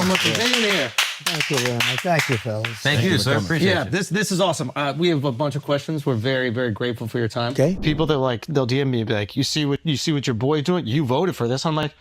so much for being here. Thank you very much. Thank you, fellas. Thank you, sir. Appreciate Yeah, it. this is awesome. We have a bunch of questions. We're very, very grateful for your time. Okay. People that like, they'll DM me and be like, you see what your boy's doing? You voted for this. I'm like,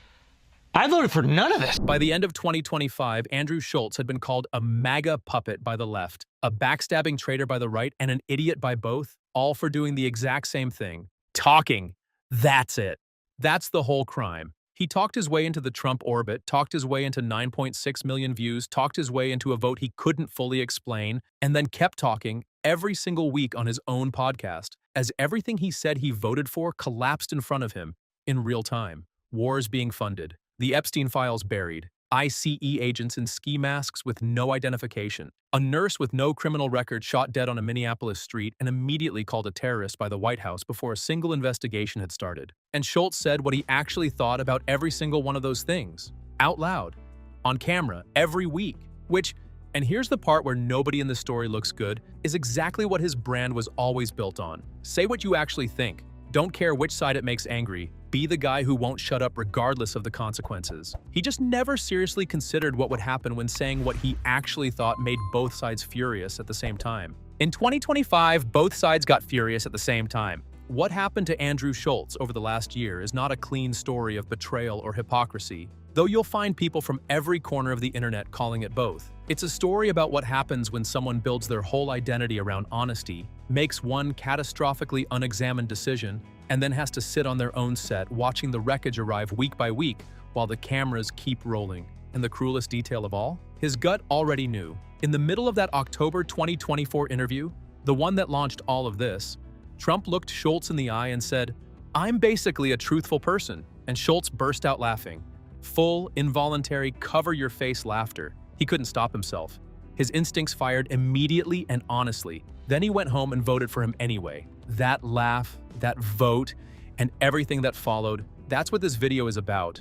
I voted for none of this. By the end of 2025, Andrew Schulz had been called a MAGA puppet by the left, a backstabbing traitor by the right, and an idiot by both, all for doing the exact same thing. Talking. That's it. That's the whole crime. He talked his way into the Trump orbit, talked his way into 9.6 million views, talked his way into a vote he couldn't fully explain, and then kept talking every single week on his own podcast, as everything he said he voted for collapsed in front of him in real time. Wars being funded. The Epstein files buried. ICE agents in ski masks with no identification. A nurse with no criminal record shot dead on a Minneapolis street and immediately called a terrorist by the White House before a single investigation had started. And Schultz said what he actually thought about every single one of those things. Out loud. On camera. Every week. Which, and here's the part where nobody in the story looks good, is exactly what his brand was always built on. Say what you actually think. Don't care which side it makes angry. Be the guy who won't shut up regardless of the consequences. He just never seriously considered what would happen when saying what he actually thought made both sides furious at the same time. In 2025, both sides got furious at the same time. What happened to Andrew Schulz over the last year is not a clean story of betrayal or hypocrisy, though you'll find people from every corner of the internet calling it both. It's a story about what happens when someone builds their whole identity around honesty, makes one catastrophically unexamined decision, and then has to sit on their own set watching the wreckage arrive week by week while the cameras keep rolling. And the cruelest detail of all? His gut already knew. In the middle of that October 2024 interview, the one that launched all of this, Trump looked Schultz in the eye and said, "I'm basically a truthful person," and Schultz burst out laughing. Full, involuntary, cover-your-face laughter. He couldn't stop himself. His instincts fired immediately and honestly. Then he went home and voted for him anyway. That laugh, that vote, and everything that followed, that's what this video is about.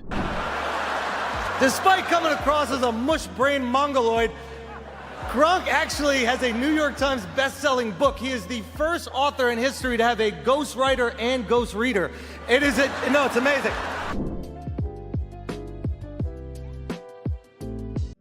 Despite coming across as a mush-brained mongoloid, Gronk actually has a New York Times best-selling book. He is the first author in history to have a ghostwriter and ghost reader. It's amazing.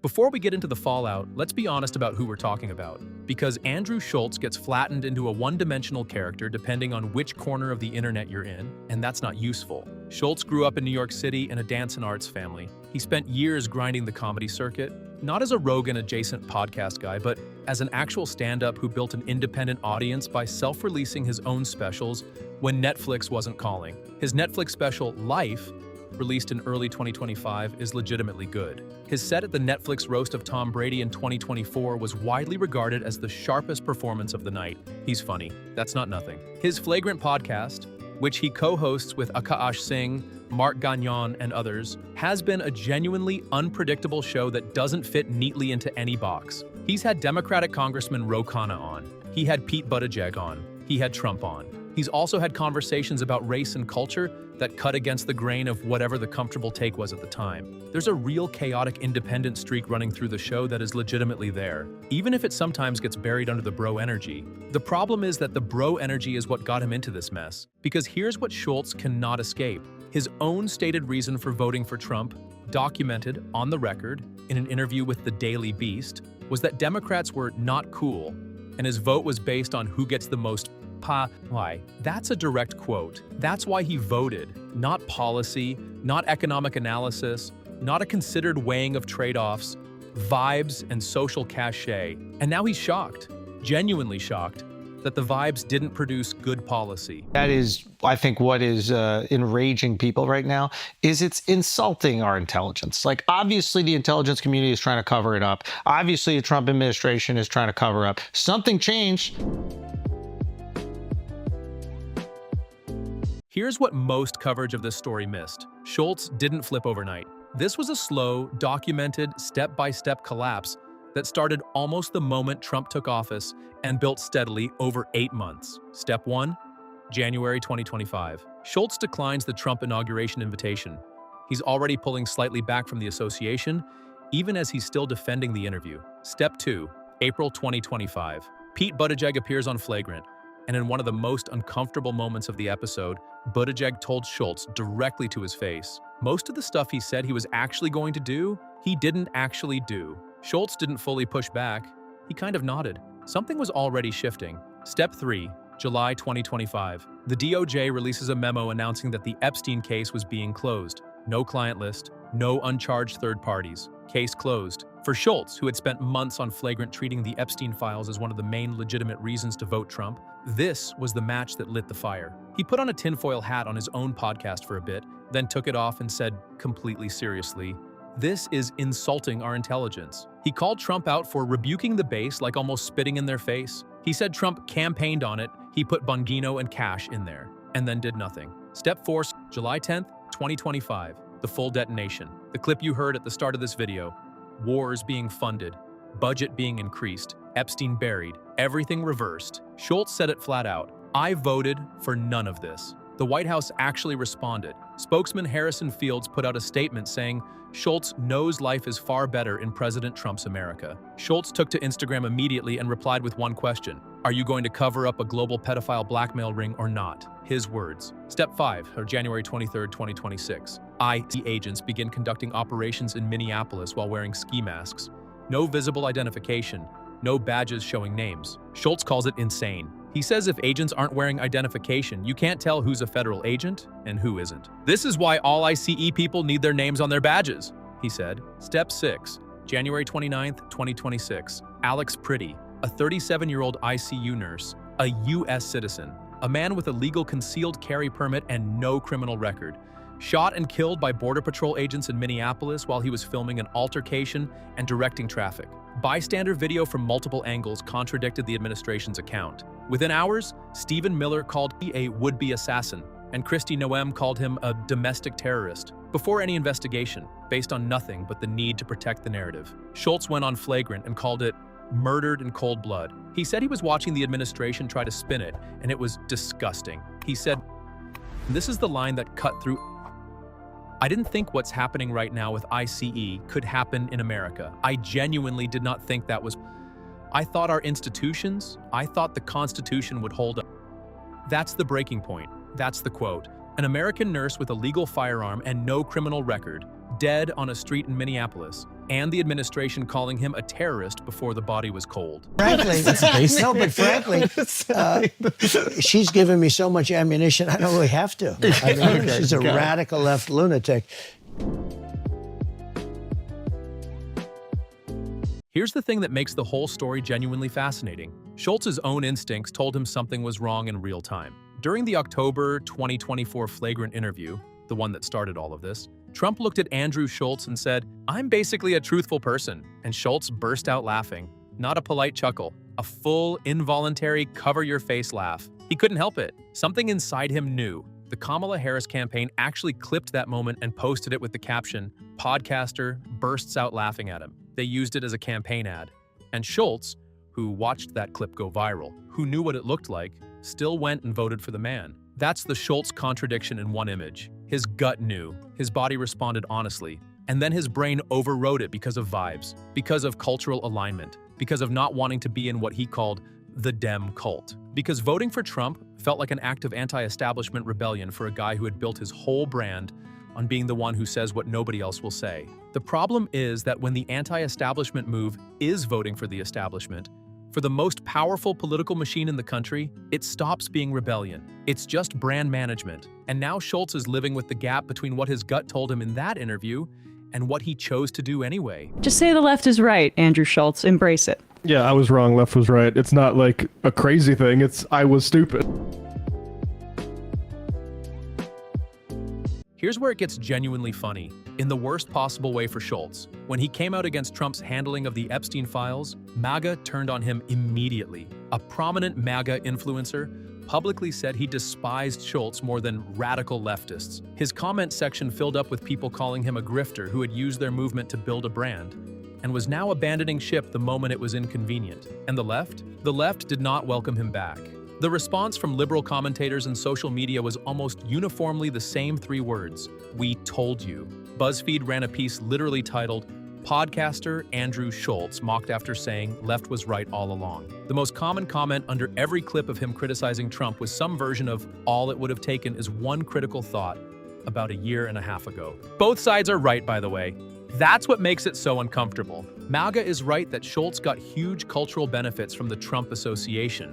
Before we get into the fallout, let's be honest about who we're talking about. Because Andrew Schulz gets flattened into a one-dimensional character depending on which corner of the internet you're in, and that's not useful. Schultz grew up in New York City in a dance and arts family. He spent years grinding the comedy circuit, not as a Rogan-adjacent podcast guy, but as an actual stand-up who built an independent audience by self-releasing his own specials when Netflix wasn't calling. His Netflix special, Life, released in early 2025, is legitimately good. His set at the Netflix roast of Tom Brady in 2024 was widely regarded as the sharpest performance of the night. He's funny. That's not nothing. His Flagrant podcast, which he co-hosts with Akash Singh, Mark Gagnon, and others, has been a genuinely unpredictable show that doesn't fit neatly into any box. He's had Democratic Congressman Ro Khanna on. He had Pete Buttigieg on. He had Trump on. He's also had conversations about race and culture that cut against the grain of whatever the comfortable take was at the time. There's a real chaotic independent streak running through the show that is legitimately there, even if it sometimes gets buried under the bro energy. The problem is that the bro energy is what got him into this mess, because here's what Schultz cannot escape. His own stated reason for voting for Trump, documented on the record in an interview with the Daily Beast, was that Democrats were not cool, and his vote was based on who gets the most why? That's a direct quote. That's why he voted. Not policy, not economic analysis, not a considered weighing of trade-offs, vibes and social cachet. And now he's shocked, genuinely shocked, that the vibes didn't produce good policy. That is, I think, what is enraging people right now, is it's insulting our intelligence. Like, obviously the intelligence community is trying to cover it up. Obviously the Trump administration is trying to cover up. Something changed. Here's what most coverage of this story missed. Schultz didn't flip overnight. This was a slow, documented, step-by-step collapse that started almost the moment Trump took office and built steadily over 8 months. Step 1, January 2025. Schultz declines the Trump inauguration invitation. He's already pulling slightly back from the association, even as he's still defending the interview. Step 2, April 2025. Pete Buttigieg appears on Flagrant, and in one of the most uncomfortable moments of the episode, Buttigieg told Schultz directly to his face. Most of the stuff he said he was actually going to do, he didn't actually do. Schultz didn't fully push back. He kind of nodded. Something was already shifting. Step 3, July 2025. The DOJ releases a memo announcing that the Epstein case was being closed. No client list, no uncharged third parties. Case closed. For Schultz, who had spent months on Flagrant treating the Epstein files as one of the main legitimate reasons to vote Trump, this was the match that lit the fire. He put on a tinfoil hat on his own podcast for a bit, then took it off and said, completely seriously, "This is insulting our intelligence." He called Trump out for rebuking the base like almost spitting in their face. He said Trump campaigned on it, he put Bongino and Cash in there, and then did nothing. Step 4, July 10th, 2025. The full detonation. The clip you heard at the start of this video. Wars being funded, budget being increased, Epstein buried, everything reversed. Schultz said it flat out. "I voted for none of this." The White House actually responded. Spokesman Harrison Fields put out a statement saying, Schultz knows life is far better in President Trump's America. Schultz took to Instagram immediately and replied with one question. Are you going to cover up a global pedophile blackmail ring or not? His words. Step 5, or January 23, 2026. ICE agents begin conducting operations in Minneapolis while wearing ski masks. No visible identification, no badges showing names. Schultz calls it insane. He says if agents aren't wearing identification, you can't tell who's a federal agent and who isn't. This is why all ICE people need their names on their badges, he said. Step 6, January 29th, 2026. Alex Pretty, a 37-year-old ICU nurse, a U.S. citizen, a man with a legal concealed carry permit and no criminal record, shot and killed by Border Patrol agents in Minneapolis while he was filming an altercation and directing traffic. Bystander video from multiple angles contradicted the administration's account. Within hours, Stephen Miller called him a would-be assassin, and Kristi Noem called him a domestic terrorist, before any investigation, based on nothing but the need to protect the narrative. Schultz went on Flagrant and called it murdered in cold blood. He said he was watching the administration try to spin it, and it was disgusting. He said, this is the line that cut through. I didn't think what's happening right now with ICE could happen in America. I genuinely did not think that was. I thought our institutions, I thought the Constitution would hold up. That's the breaking point. That's the quote. An American nurse with a legal firearm and no criminal record, dead on a street in Minneapolis, and the administration calling him a terrorist before the body was cold. Frankly, no, but frankly, she's given me so much ammunition, I don't really have to. I mean, she's a radical left lunatic. Here's the thing that makes the whole story genuinely fascinating. Schultz's own instincts told him something was wrong in real time. During the October 2024 Flagrant interview, the one that started all of this, Trump looked at Andrew Schulz and said, I'm basically a truthful person. And Schultz burst out laughing. Not a polite chuckle, a full, involuntary, cover-your-face laugh. He couldn't help it. Something inside him knew. The Kamala Harris campaign actually clipped that moment and posted it with the caption, podcaster bursts out laughing at him. They used it as a campaign ad. And Schultz, who watched that clip go viral, who knew what it looked like, still went and voted for the man. That's the Schultz contradiction in one image. His gut knew, his body responded honestly, and then his brain overrode it because of vibes, because of cultural alignment, because of not wanting to be in what he called the Dem cult. Because voting for Trump felt like an act of anti-establishment rebellion for a guy who had built his whole brand on being the one who says what nobody else will say. The problem is that when the anti-establishment move is voting for the establishment, for the most powerful political machine in the country, it stops being rebellion. It's just brand management. And now Schultz is living with the gap between what his gut told him in that interview and what he chose to do anyway. Just say the left is right, Andrew Schulz. Embrace it. Yeah, I was wrong, left was right. It's not like a crazy thing, it's I was stupid. Here's where it gets genuinely funny, in the worst possible way for Schultz. When he came out against Trump's handling of the Epstein files, MAGA turned on him immediately. A prominent MAGA influencer publicly said he despised Schultz more than radical leftists. His comment section filled up with people calling him a grifter who had used their movement to build a brand, and was now abandoning ship the moment it was inconvenient. And the left? The left did not welcome him back. The response from liberal commentators and social media was almost uniformly the same three words: we told you. BuzzFeed ran a piece literally titled, Podcaster Andrew Schulz mocked after saying left was right all along. The most common comment under every clip of him criticizing Trump was some version of all it would have taken is one critical thought about a year and a half ago. Both sides are right, by the way. That's what makes it so uncomfortable. MAGA is right that Schultz got huge cultural benefits from the Trump association.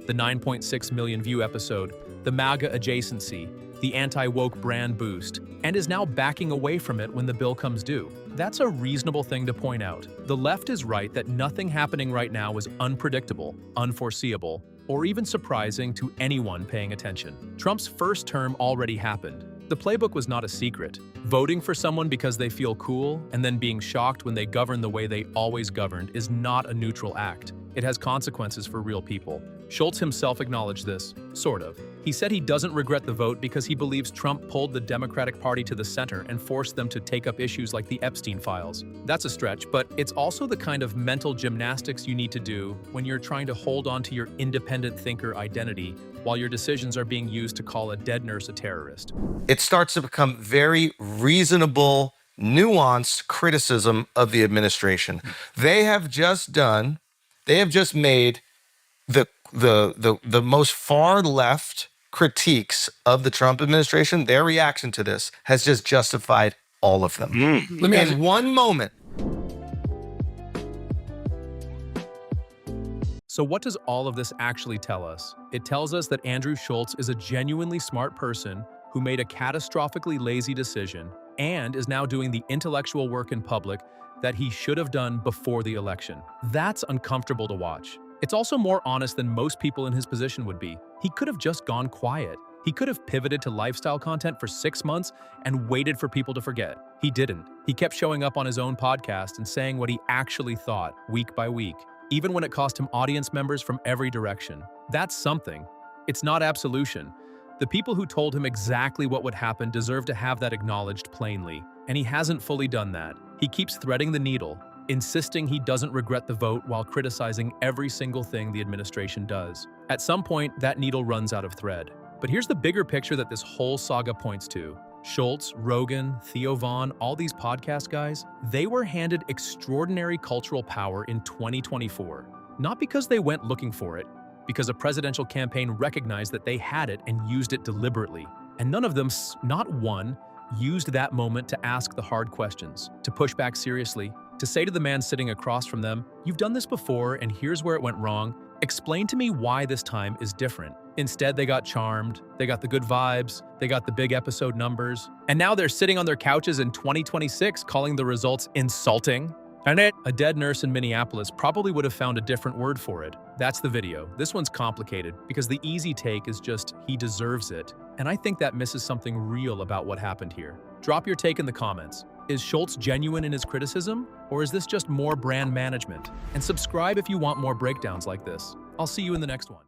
The 9.6 million view episode, the MAGA adjacency, the anti-woke brand boost, and is now backing away from it when the bill comes due. That's a reasonable thing to point out. The left is right that nothing happening right now is unpredictable, unforeseeable, or even surprising to anyone paying attention. Trump's first term already happened. The playbook was not a secret. Voting for someone because they feel cool and then being shocked when they govern the way they always governed is not a neutral act. It has consequences for real people. Schultz himself acknowledged this, sort of. He said he doesn't regret the vote because he believes Trump pulled the Democratic Party to the center and forced them to take up issues like the Epstein files. That's a stretch, but it's also the kind of mental gymnastics you need to do when you're trying to hold on to your independent thinker identity while your decisions are being used to call a dead nurse a terrorist. It starts to become very reasonable, nuanced criticism of the administration. They have just made the most far left critiques of the Trump administration. Their reaction to this has just justified all of them. Let me ask In one moment. So what does all of this actually tell us? It tells us that Andrew Schulz is a genuinely smart person who made a catastrophically lazy decision and is now doing the intellectual work in public that he should have done before the election. That's uncomfortable to watch. It's also more honest than most people in his position would be. He could have just gone quiet. He could have pivoted to lifestyle content for 6 months and waited for people to forget. He didn't. He kept showing up on his own podcast and saying what he actually thought, week by week, even when it cost him audience members from every direction. That's something. It's not absolution. The people who told him exactly what would happen deserve to have that acknowledged plainly, and he hasn't fully done that. He keeps threading the needle, insisting he doesn't regret the vote while criticizing every single thing the administration does. At some point, that needle runs out of thread. But here's the bigger picture that this whole saga points to. Schultz, Rogan, Theo Vaughn, all these podcast guys, they were handed extraordinary cultural power in 2024. Not because they went looking for it, because a presidential campaign recognized that they had it and used it deliberately. And none of them, not one, used that moment to ask the hard questions, to push back seriously, to say to the man sitting across from them, "You've done this before and here's where it went wrong. Explain to me why this time is different." Instead, they got charmed, they got the good vibes, they got the big episode numbers, and now they're sitting on their couches in 2026 calling the results insulting. And a dead nurse in Minneapolis probably would have found a different word for it. That's the video. This one's complicated because the easy take is just, he deserves it. And I think that misses something real about what happened here. Drop your take in the comments. Is Schultz genuine in his criticism, or is this just more brand management? And subscribe if you want more breakdowns like this. I'll see you in the next one.